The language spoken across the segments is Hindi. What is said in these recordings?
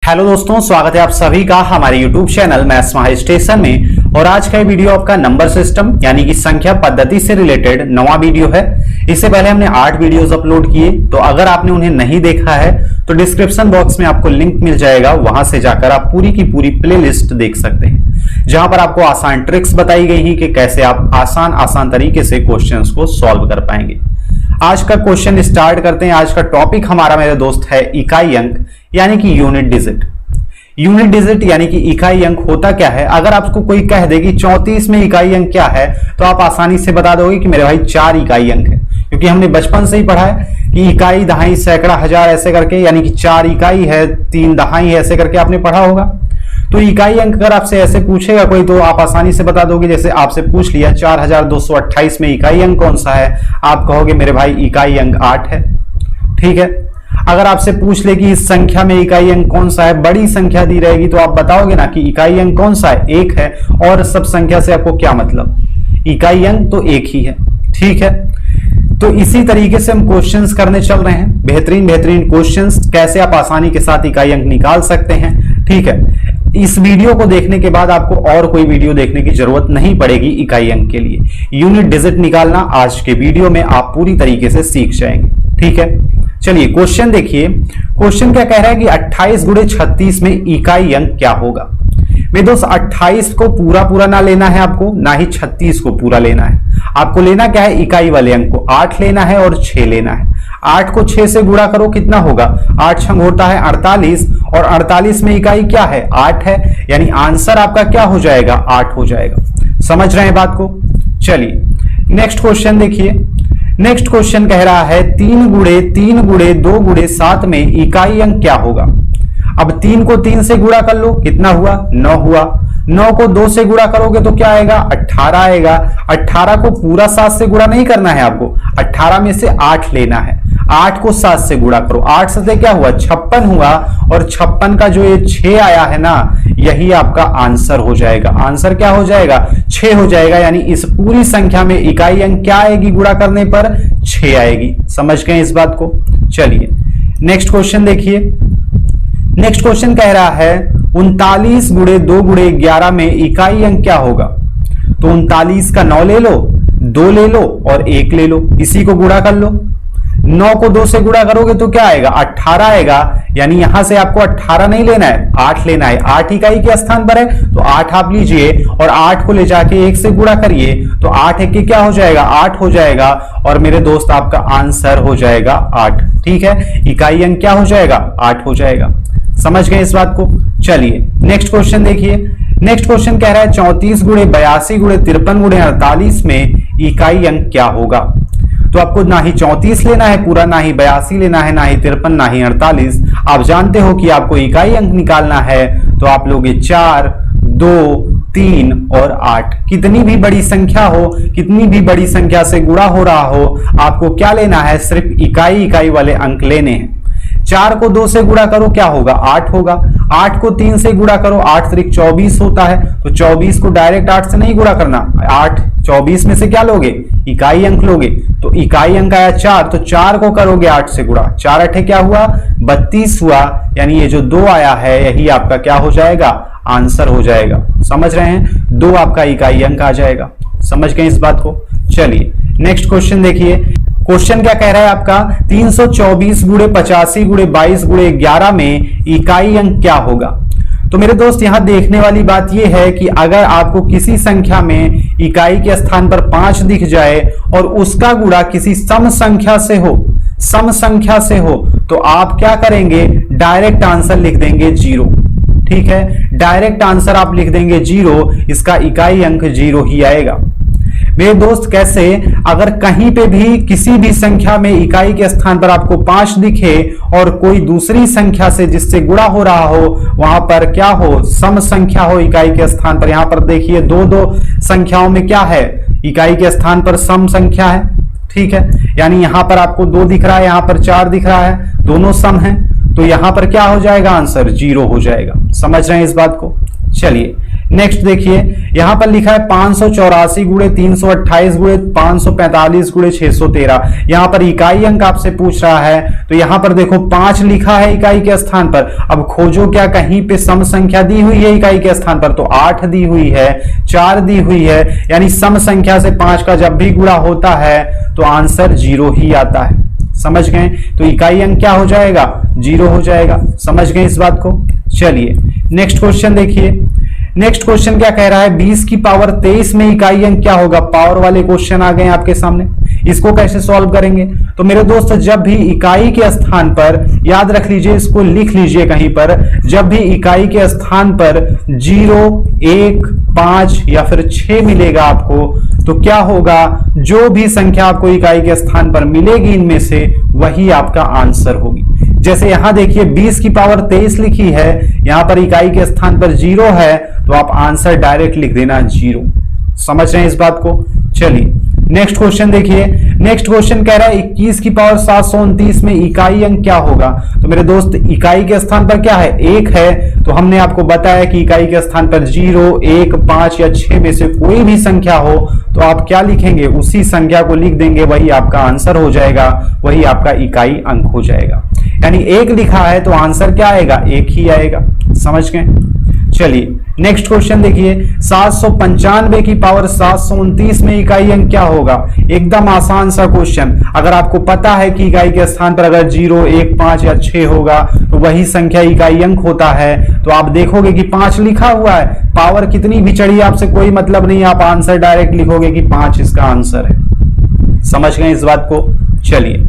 हेलो दोस्तों, स्वागत है आप सभी का हमारे यूट्यूब चैनल मैथ्स महा स्टेशन में। और आज का वीडियो आपका नंबर सिस्टम यानी कि संख्या पद्धति से रिलेटेड नवा वीडियो है। इससे पहले हमने 8 वीडियोस अपलोड किए, तो अगर आपने उन्हें नहीं देखा है तो डिस्क्रिप्शन बॉक्स में आपको लिंक मिल जाएगा, वहां से जाकर आप पूरी की पूरी प्लेलिस्ट देख सकते हैं, जहां पर आपको आसान ट्रिक्स बताई गई है कि कैसे आप आसान तरीके से क्वेश्चंस को सॉल्व कर पाएंगे। आज का क्वेश्चन स्टार्ट करते हैं। आज का टॉपिक हमारा मेरे दोस्त है इकाई अंक यानी कि यूनिट डिजिट। यूनिट डिजिट यानी कि इकाई अंक होता क्या है? अगर आपको कोई कह दे कि 34 में इकाई अंक क्या है, तो आप आसानी से बता दोगे कि मेरे भाई 4 इकाई अंक है, क्योंकि हमने बचपन से ही पढ़ा है कि इकाई, दहाई, सैकड़ा, हजार ऐसे करके, यानी कि 4 इकाई है, 3 दहाई है, ऐसे करके आपने पढ़ा होगा। तो इकाई अंक अगर आपसे ऐसे पूछेगा कोई, तो आप आसानी से बता दोगे। जैसे आपसे पूछ लिया 4228 में इकाई अंक कौन सा है, आप कहोगे मेरे भाई इकाई अंक 8 है। ठीक है। अगर आपसे पूछ ले कि इस संख्या में इकाई अंक कौन सा है, बड़ी संख्या दी रहेगी, तो आप बताओगे ना कि इकाई अंक कौन सा है, 1 है। और सब संख्या से आपको क्या मतलब, इकाई अंक तो 1 ही है। ठीक है। तो इसी तरीके से हम क्वेश्चंस करने चल रहे हैं, बेहतरीन क्वेश्चंस, कैसे आप आसानी के साथ इकाई अंक निकाल सकते हैं। ठीक है। इस वीडियो को देखने के बाद आपको और कोई वीडियो देखने की जरूरत नहीं पड़ेगी इकाई अंक के लिए। यूनिट डिजिट निकालना आज के वीडियो में आप पूरी तरीके से सीख जाएंगे। ठीक है। चलिए क्वेश्चन देखिए। क्वेश्चन क्या कह रहा है कि 28 गुणे 36 में इकाई अंक क्या होगा। मेरे दोस्त 28 को पूरा ना लेना है आपको, ना ही 36 को पूरा लेना है। आपको लेना क्या है, इकाई वाले अंक को 8 लेना है और 6 लेना है। 8 को 6 से गुणा करो, कितना होगा, 8 छंग होता है 48, और 48 में इकाई क्या है, 8 है, यानी आंसर आपका क्या हो जाएगा, 8 हो जाएगा। समझ रहे हैं बात को। चलिए नेक्स्ट क्वेश्चन देखिए। नेक्स्ट क्वेश्चन कह रहा है 3 गुणे 2 गुणे 7 में इकाई अंक क्या होगा। अब 3 को 3 से गुणा कर लो, कितना हुआ, 9 हुआ। 9 को 2 से गुणा करोगे तो क्या आएगा, 18 आएगा। 18 को पूरा 7 से गुणा नहीं करना है आपको, 18 में से 8 लेना है। 8 को 7 से गुणा करो, 8 से क्या हुआ, 56 हुआ। और 56 का जो ये 6 आया है ना, यही आपका आंसर हो जाएगा। आंसर क्या हो जाएगा, 6 हो जाएगा। यानी इस पूरी संख्या में इकाई अंक क्या आएगी, गुणा करने पर 6 आएगी। समझ गए इस बात को। चलिए नेक्स्ट क्वेश्चन देखिए। नेक्स्ट क्वेश्चन कह रहा है 39 गुणे 2 गुणे 11 में इकाई अंक क्या होगा। तो 39 का 9 ले लो, 2 ले लो और 1 ले लो, इसी को गुणा कर लो। 9 को 2 से गुणा करोगे तो क्या आएगा, 18 आएगा। यानी यहां से आपको 18 नहीं लेना है, 8 लेना है। 8 इकाई के स्थान पर है तो 8 आप लीजिए, और 8 को ले जाके 1 से गुणा करिए, तो 8 1 क्या हो जाएगा, 8 हो जाएगा। और मेरे दोस्त आपका आंसर हो जाएगा 8। ठीक है। इकाई अंक क्या हो जाएगा, 8 हो जाएगा। समझ गए इस बात को। चलिए नेक्स्ट क्वेश्चन देखिए। नेक्स्ट क्वेश्चन कह रहा है 34 गुणे 82 गुणे 53 गुणे 48 में इकाई अंक क्या होगा। तो आपको ना ही 34 लेना है पूरा, ना ही 82 लेना है, ना ही 53, ना ही 48। आप जानते हो कि आपको इकाई अंक निकालना है, तो आप लोगे 4, 2, 3 और 8। कितनी भी बड़ी संख्या हो, कितनी भी बड़ी संख्या से गुणा हो रहा हो, आपको क्या लेना है, सिर्फ इकाई वाले अंक लेने हैं। 4 को 2 से गुणा करो, क्या होगा, 8 होगा। 8 को 3 से गुणा करो, 8 3 24 होता है। तो 24 को डायरेक्ट 8 से नहीं गुणा करना, 8 24 में से क्या लोगे, इकाई अंक लोगे। तो इकाई अंक आया 4, तो 4 को करोगे 8 से गुणा, 4 8 क्या हुआ, 32 हुआ। यानी ये जो 2 आया है, यही आपका क्या हो जाएगा, आंसर हो जाएगा। समझ रहे हैं, 2 आपका इकाई अंक आ जाएगा। समझ गए इस बात को। चलिए नेक्स्ट क्वेश्चन देखिए। क्वेश्चन क्या कह रहा है आपका 324 गुणे 85 गुणे 22 गुणे 11 में इकाई अंक क्या होगा। तो मेरे दोस्त यहां देखने वाली बात यह है कि अगर आपको किसी संख्या में इकाई के स्थान पर 5 दिख जाए और उसका गुणा किसी सम संख्या से हो, तो आप क्या करेंगे, डायरेक्ट आंसर लिख देंगे 0। ठीक है। डायरेक्ट आंसर आप लिख देंगे 0, इसका इकाई अंक 0 ही आएगा। मेरे दोस्त कैसे, अगर कहीं पे भी किसी भी संख्या में इकाई के स्थान पर आपको 5 दिखे और कोई दूसरी संख्या से जिससे गुणा हो रहा हो, वहां पर क्या हो, सम संख्या हो इकाई के स्थान पर। यहां पर देखिए 2 संख्याओं में क्या है, इकाई के स्थान पर सम संख्या है। ठीक है। यानी यहां पर आपको 2 दिख रहा है, यहां पर 4 दिख रहा है, दोनों सम है, तो यहां पर क्या हो जाएगा, आंसर 0 हो जाएगा। समझ रहे हैं इस बात को। चलिए नेक्स्ट देखिए। यहां पर लिखा है 584 गुणे 328 गुणे 545 गुणे 613। यहां पर इकाई अंक आपसे पूछ रहा है, तो यहां पर देखो 5 लिखा है इकाई के स्थान पर। अब खोजो क्या कहीं पे सम संख्या दी हुई है इकाई के स्थान पर, तो 8 दी हुई है, 4 दी हुई है, यानी सम संख्या से 5 का जब भी गुणा होता है तो आंसर 0 ही आता है। समझ गए? तो इकाई अंक क्या हो जाएगा? 0 हो जाएगा। समझ गए इस बात को? चलिए नेक्स्ट क्वेश्चन देखिए। नेक्स्ट क्वेश्चन क्या कह रहा है, 20 की पावर 23 में इकाई अंक क्या होगा? पावर वाले क्वेश्चन आ गए आपके सामने, इसको कैसे सॉल्व करेंगे? तो मेरे दोस्त जब भी इकाई के स्थान पर, याद रख लीजिए, इसको लिख लीजिए कहीं पर, जब भी इकाई के स्थान पर 0, 1, 5 या फिर 6 मिलेगा आपको, तो क्या होगा? जो भी संख्या आपको इकाई के स्थान पर मिलेगी इनमें से वही आपका आंसर होगी। जैसे यहां देखिए 20 की पावर 23 लिखी है, यहां पर इकाई के स्थान पर 0 है, तो आप आंसर डायरेक्ट लिख देना 0। समझ रहे हैं इस बात को? चलिए नेक्स्ट क्वेश्चन देखिए। नेक्स्ट क्वेश्चन कह रहा है 21 की पावर 729 में इकाई अंक क्या होगा? तो मेरे दोस्त इकाई के स्थान पर क्या है? 1 है, तो हमने आपको बताया कि इकाई के स्थान पर 0, 1, 5 या 6 में से कोई भी संख्या हो तो आप क्या लिखेंगे? उसी संख्या को लिख देंगे, वही आपका आंसर हो जाएगा, वही आपका इकाई अंक हो जाएगा। यानी 1 लिखा है तो आंसर क्या आएगा? 1 ही आएगा। समझ गए? चलिए नेक्स्ट क्वेश्चन देखिए। 795 की पावर 729 में इकाई अंक क्या होगा? एकदम आसान सा क्वेश्चन। अगर आपको पता है कि इकाई के स्थान पर अगर 0, 1, 5 या 6 होगा तो वही संख्या इकाई अंक होता है, तो आप देखोगे कि 5 लिखा हुआ है, पावर कितनी भी चढ़ी आपसे कोई मतलब नहीं, आप आंसर डायरेक्ट लिखोगे कि 5 इसका आंसर है। समझ गए इस बात को? चलिए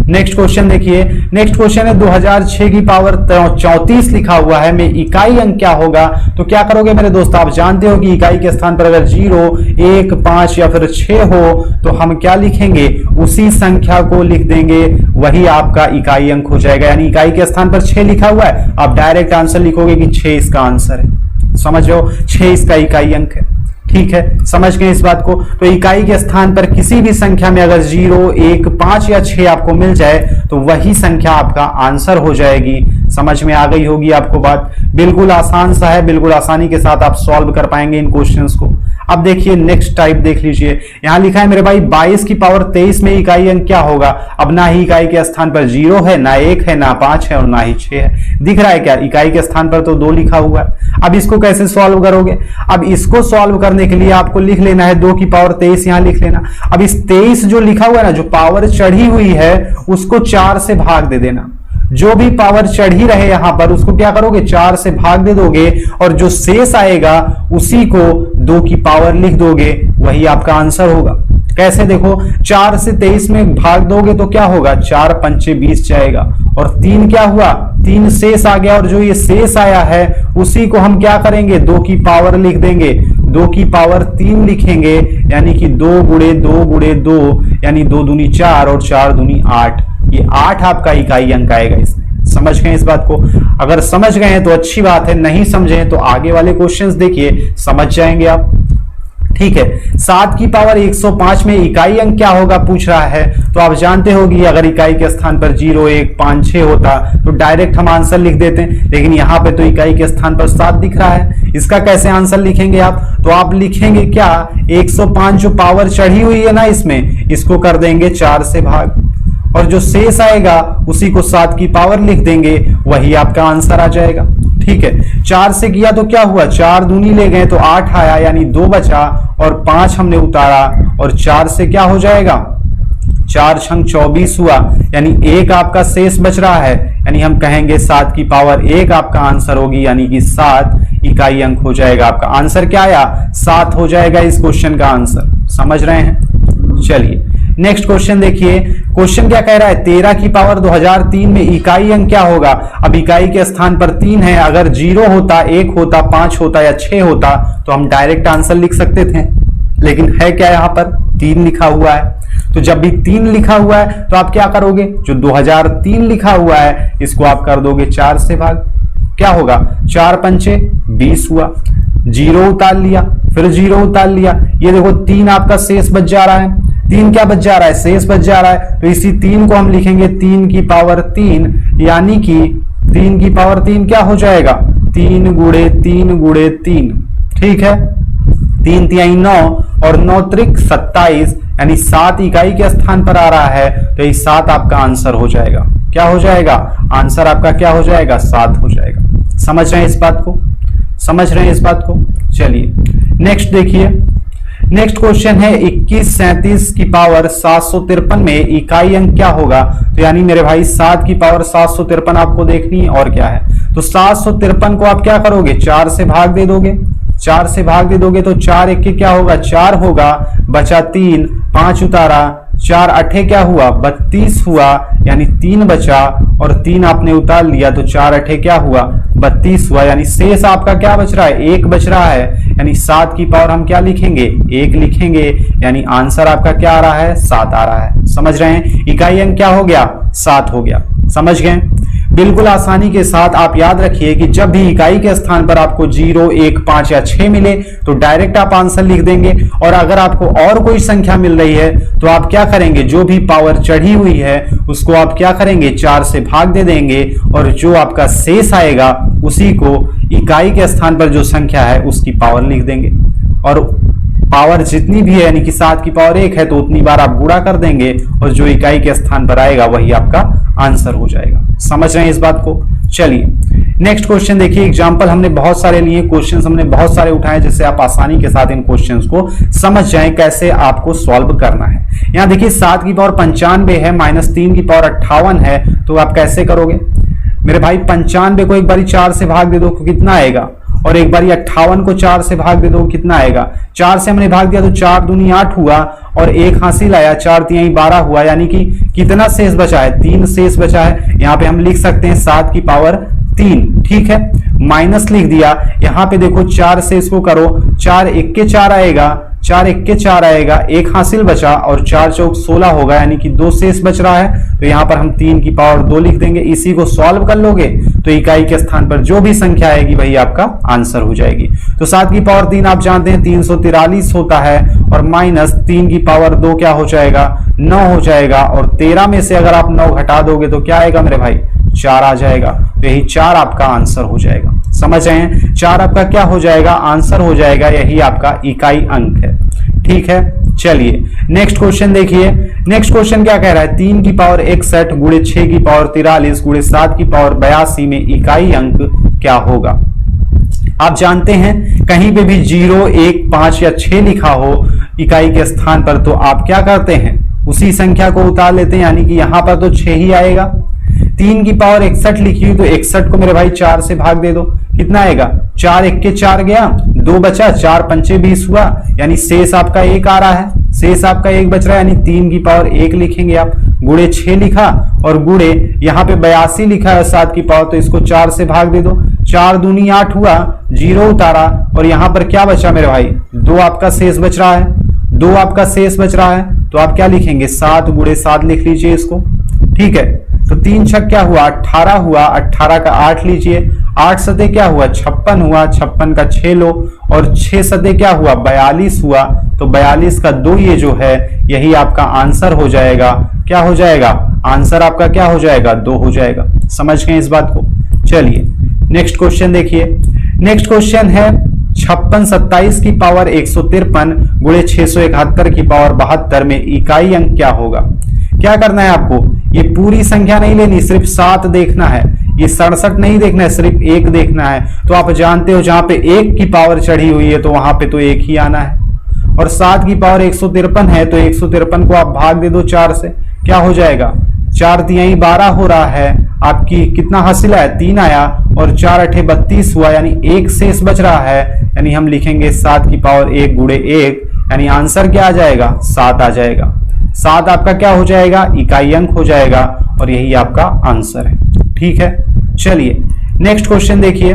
नेक्स्ट क्वेश्चन देखिए। नेक्स्ट क्वेश्चन है 2006 की पावर 34 लिखा हुआ है में इकाई अंक क्या होगा? तो क्या करोगे मेरे दोस्त? आप जानते हो कि इकाई के स्थान पर अगर 0, 1, 5 या फिर 6 हो तो हम क्या लिखेंगे? उसी संख्या को लिख देंगे, वही आपका इकाई अंक हो जाएगा। यानी इकाई के स्थान पर 6 लिखा हुआ है, आप डायरेक्ट आंसर लिखोगे कि 6 इसका आंसर है। समझो, 6 इसका इकाई अंक है। ठीक है, समझ गए इस बात को? तो इकाई के स्थान पर किसी भी संख्या में अगर 0, 1, 5 या 6 आपको मिल जाए तो वही संख्या आपका आंसर हो जाएगी। समझ में आ गई होगी आपको बात? बिल्कुल आसान सा है, बिल्कुल आसानी के साथ आप सॉल्व कर पाएंगे इन क्वेश्चंस को। अब देखिए नेक्स्ट टाइप देख लीजिए। यहां लिखा है मेरे भाई 22 की पावर 23 में इकाई अंक क्या होगा? अब ना ही इकाई के स्थान पर 0 है, ना 1 है, ना 5 है और ना ही 6 है। दिख रहा है क्या? इकाई के स्थान पर तो 2 लिखा हुआ है। अब इसको कैसे सॉल्व करोगे? अब इसको सॉल्व करने के लिए आपको लिख लेना है 2 की पावर 23, यहां लिख लेना। अब इस 23 जो लिखा हुआ है ना, जो पावर चढ़ी हुई है उसको 4 से भाग दे देना। जो भी पावर चढ़ी रहे यहां पर उसको क्या करोगे? 4 से भाग दे दोगे और जो शेष आएगा उसी को 2 की पावर लिख दोगे, वही आपका आंसर होगा। कैसे? देखो, 4 से 23 में भाग दोगे तो क्या होगा? 4 पंचे 20 जाएगा और 3 क्या हुआ? 3 शेष आ गया और जो ये शेष आया है उसी को हम क्या करेंगे? 2 की पावर लिख देंगे, 2 की पावर 3 लिखेंगे, यानी कि 2 गुणे 2 गुणे 2 यानी 2 दूनी 4 और 4 दूनी 8। ये 8 आपका इकाई अंक आएगा इसमें। समझ गए इस बात को? अगर समझ गए हैं तो अच्छी बात है, नहीं समझे हैं तो आगे वाले क्वेश्चंस देखिए, समझ जाएंगे आप। ठीक है, 7 की पावर 105 में इकाई अंक क्या होगा पूछ रहा है। तो आप जानते हो कि अगर इकाई के स्थान पर 0, 1, 5, 6 होता तो डायरेक्ट हम आंसर लिख देते हैं, लेकिन यहाँ पे तो इकाई के स्थान पर 7 दिख रहा है। इसका कैसे आंसर लिखेंगे आप? तो आप लिखेंगे क्या? 105 जो पावर चढ़ी हुई है ना इसमें, इसको कर देंगे 4 से भाग और जो शेष आएगा उसी को 7 की पावर लिख देंगे, वही आपका आंसर आ जाएगा। ठीक है, 4 से किया तो क्या हुआ? 4 दूनी ले गए तो 8 आया, यानी 2 बचा और 5 हमने उतारा और 4 से क्या हो जाएगा? 4 छंग 24 हुआ, यानी 1 आपका शेष बच रहा है, यानी हम कहेंगे 7 की पावर 1 आपका आंसर होगी, यानी कि 7 इकाई अंक हो जाएगा। आपका आंसर क्या आया? 7 हो जाएगा इस क्वेश्चन का आंसर। समझ रहे हैं? चलिए नेक्स्ट क्वेश्चन देखिए। क्वेश्चन क्या कह रहा है? 13 की पावर 2003 में इकाई अंक क्या होगा? अब इकाई के स्थान पर 3 है, अगर 0 होता, 1 होता, 5 होता या 6 होता तो हम डायरेक्ट आंसर लिख सकते थे, लेकिन है क्या? यहाँ पर 3 लिखा हुआ है। तो जब भी 3 लिखा हुआ है तो आप क्या करोगे? जो 2003 लिखा हुआ है इसको आप कर दोगे 4 से भाग। क्या होगा? 4 पंचे 20 हुआ, 0 उतार लिया, फिर 0 उतार लिया, ये देखो 3 आपका शेष बच जा रहा है। 3 क्या बच जा रहा है? शेष बच जा रहा है। तो इसी 3 को हम लिखेंगे 3 की पावर 3, यानी कि 3 की पावर 3 क्या हो जाएगा? 3 गुणे 3 गुणे 3। ठीक है, 3 तिहाई 9 और 9 त्रिक 27 यानी 7 इकाई के स्थान पर आ रहा है, तो ये 7 आपका आंसर हो जाएगा। क्या हो जाएगा? आंसर आपका क्या हो जाएगा? 7 हो जाएगा। समझ रहे हैं इस बात को? समझ रहे हैं इस बात को? चलिए नेक्स्ट देखिए। नेक्स्ट क्वेश्चन है 21 37 की पावर 753 में इकाई अंक क्या होगा? तो यानी मेरे भाई 7 की पावर 753 आपको देखनी है और क्या है। तो 753 को आप क्या करोगे? 4 से भाग दे दोगे। 4 से भाग दे दोगे तो 4 एक के क्या होगा? 4 होगा, बचा 3, 5 उतारा, 4 अठे क्या हुआ? 32 हुआ, यानी 3 बचा और 3 आपने उतार लिया तो 4 अठे क्या हुआ? 32 हुआ, यानी शेष आपका क्या बच रहा है? 1 बच रहा है। यानी 7 की पावर हम क्या लिखेंगे? 1 लिखेंगे, यानी आंसर आपका क्या आ रहा है? 7 आ रहा है। समझ रहे हैं? इकाई अंक क्या हो गया? 7 हो गया। समझ गए? बिल्कुल आसानी के साथ आप याद रखिए कि जब भी इकाई के स्थान पर आपको 0, 1, 5 या 6 मिले तो डायरेक्ट आप आंसर लिख देंगे, और अगर आपको और कोई संख्या मिल रही है तो आप क्या करेंगे? जो भी पावर चढ़ी हुई है उसको आप क्या करेंगे? 4 से भाग दे देंगे, और जो आपका शेष आएगा उसी को इकाई के स्थान पर जो संख्या है उसकी पावर लिख देंगे। और पावर जितनी भी है यानी कि 7 की पावर 1 है तो उतनी बार आप गुणा कर देंगे, और जो इकाई के स्थान पर आएगा वही आपका आंसर हो जाएगा। समझ रहे हैं इस बात को? चलिए नेक्स्ट क्वेश्चन देखिए। एग्जांपल हमने बहुत सारे लिए, क्वेश्चंस हमने बहुत सारे उठाए, जिससे आप आसानी के साथ इन क्वेश्चंस को समझ जाएं कैसे आपको सॉल्व करना है। यहां देखिए 7 की पावर 95 है, -3 की पावर 58 है, तो आप कैसे करोगे मेरे भाई? 95 को एक बारी 4 से भाग दे दो, कितना आएगा? और एक बार 58 को 4 से भाग दे दो, कितना आएगा? 4 से हमने भाग दिया तो 4 दूनी 8 हुआ, और 1 हासिल आया, 4 तिहाई 12 हुआ, यानी कि कितना शेष बचा है? 3 शेष बचा है। यहाँ पे हम लिख सकते हैं 7 की पावर 3, ठीक है, माइनस लिख दिया। यहाँ पे देखो 4 से इसको करो, 4 एक के 4 आएगा, 4 एक के 4 आएगा, 1 हासिल बचा, और 4 चौक 16 होगा, यानी कि 2 शेष बच रहा है। तो यहाँ पर हम 3 की पावर 2 लिख देंगे। इसी को सॉल्व कर लोगे तो इकाई के स्थान पर जो भी संख्या आएगी वही आपका आंसर हो जाएगी। तो 7 की पावर 3 आप जानते हैं 343 होता है, और माइनस 3 की पावर 2 क्या हो जाएगा? 9 हो जाएगा, और 13 में से अगर आप 9 घटा दोगे तो क्या आएगा मेरे भाई? 4 आ जाएगा। तो यही 4 आपका आंसर हो जाएगा। समझ रहे हैं? 4 आपका क्या हो जाएगा? आंसर हो जाएगा। यही आपका इकाई अंक है। ठीक है, चलिए नेक्स्ट क्वेश्चन देखिए। नेक्स्ट क्वेश्चन क्या कह रहा है? 3 की पावर 61 गुणे 6 की पावर 43 गुणे 7 की पावर 82 में इकाई अंक क्या होगा? आप जानते हैं कहीं पे भी 0, 1, 5 या 6 लिखा हो इकाई के स्थान पर तो आप क्या करते हैं? उसी संख्या को उतार लेते हैं, यानी कि यहां पर तो 6 ही आएगा। 3 की पावर 61 लिखी हुई तो 61 को मेरे भाई 4 से भाग दे दो, कितना आएगा? 4 एक के 4 गया, 2 बचा, 4 पंचे 20 हुआ, यानी शेष आपका 1 आ रहा है। शेष आपका 1 बच रहा है, यानी 3 की पावर 1 लिखेंगे आप। गुणे 6 लिखा, और गुणे यहाँ पे 82 लिखा है 7 की पावर, तो इसको 4 से भाग दे दो। 4 दूनी 8 हुआ, 0 उतारा, और यहाँ पर क्या बचा मेरे भाई? 2 आपका शेष बच रहा है। 2 आपका शेष बच रहा है, तो आप क्या लिखेंगे? 7 गुणे 7 लिख लीजिए इसको। ठीक है, तो 3 छक क्या हुआ? 18 हुआ, 18 का 8 लीजिए, 8 सते क्या हुआ? 56 हुआ, 56 का 6 लो, और 6 सते क्या हुआ? 42 हुआ, तो 42 का 2 ये जो है यही आपका आंसर हो जाएगा। क्या हो जाएगा? आंसर आपका क्या हो जाएगा? 2 हो जाएगा। समझ गए इस बात को? चलिए नेक्स्ट क्वेश्चन देखिए। नेक्स्ट क्वेश्चन है 56 27 की पावर 153 गुणे 671 की पावर 72 में इकाई अंक क्या होगा? क्या करना है आपको? ये पूरी संख्या नहीं लेनी, सिर्फ 7 देखना है। ये 67 नहीं देखना है, सिर्फ 1 देखना है। तो आप जानते हो जहां पे 1 की पावर चढ़ी हुई है तो वहां पे तो 1 ही आना है। और 7 की पावर 153 है तो 153 को आप भाग दे दो 4 से, क्या हो जाएगा? 4 तिहाई 12 हो रहा है। आपकी कितना हासिल आया? 3 आया, और 4 अठे 32 हुआ, यानी 1 शेष बच रहा है। यानी हम लिखेंगे 7 की पावर 1 गुणे 1, यानी आंसर क्या आ जाएगा? 7 आ जाएगा। 7 आपका क्या हो जाएगा? इकाई अंक हो जाएगा, और यही आपका आंसर है। ठीक है, चलिए नेक्स्ट क्वेश्चन देखिए।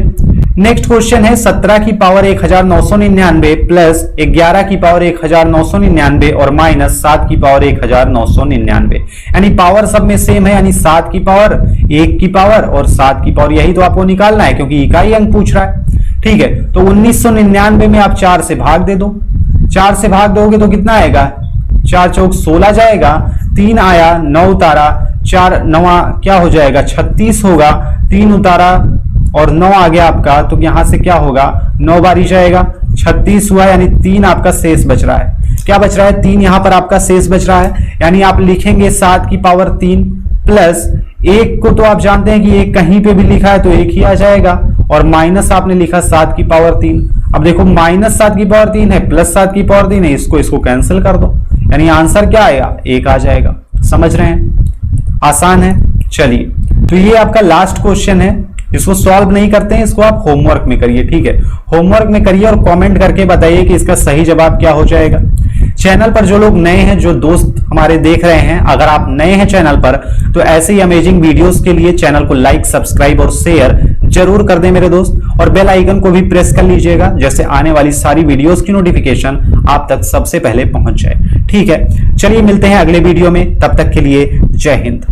नेक्स्ट क्वेश्चन है 17 की पावर 1999 प्लस 11 की पावर 1999 और माइनस 7 की पावर 1999, यानी पावर सब में सेम है, यानी 7 की पावर 1 की पावर और 7 की पावर, यही तो आपको निकालना है क्योंकि इकाई अंक पूछ रहा है। ठीक है, तो 1999 में आप 4 से भाग दे दो। 4 से भाग दोगे तो कितना आएगा? 4 चौक 16 जाएगा, 3 आया, 9 उतारा, 4 9 क्या हो जाएगा? 36 होगा, 3 उतारा और 9 आ गया आपका, तो यहां से क्या होगा? 9 बारी जाएगा, 36 हुआ, यानी 3 आपका शेष बच रहा है। क्या बच रहा है? 3 यहां पर आपका शेष बच रहा है, यानी आप लिखेंगे 7 की पावर 3 प्लस 1 को तो आप जानते हैं कि 1 कहीं पे भी लिखा है तो 1 ही आ जाएगा, और माइनस आपने लिखा 7 की पावर 3। अब देखो माइनस 7 की पावर 3 है प्लस 7 की पावर 3 है, इसको कैंसिल कर दो, यानी आंसर क्या आएगा? 1 आ जाएगा। समझ रहे हैं? आसान है। चलिए, तो ये आपका लास्ट क्वेश्चन है, इसको सॉल्व नहीं करते हैं, इसको आप होमवर्क में करिए। ठीक है, होमवर्क में करिए और कमेंट करके बताइए कि इसका सही जवाब क्या हो जाएगा। चैनल पर जो लोग नए हैं, जो दोस्त हमारे देख रहे हैं, अगर आप नए हैं चैनल पर तो ऐसे ही अमेजिंग वीडियोस के लिए चैनल को लाइक, सब्सक्राइब और शेयर जरूर कर दें मेरे दोस्त, और बेल आइकन को भी प्रेस कर लीजिएगा, जैसे आने वाली सारी वीडियोस की नोटिफिकेशन आप तक सबसे पहले पहुंच जाए। ठीक है, चलिए मिलते हैं अगले वीडियो में, तब तक के लिए जय हिंद।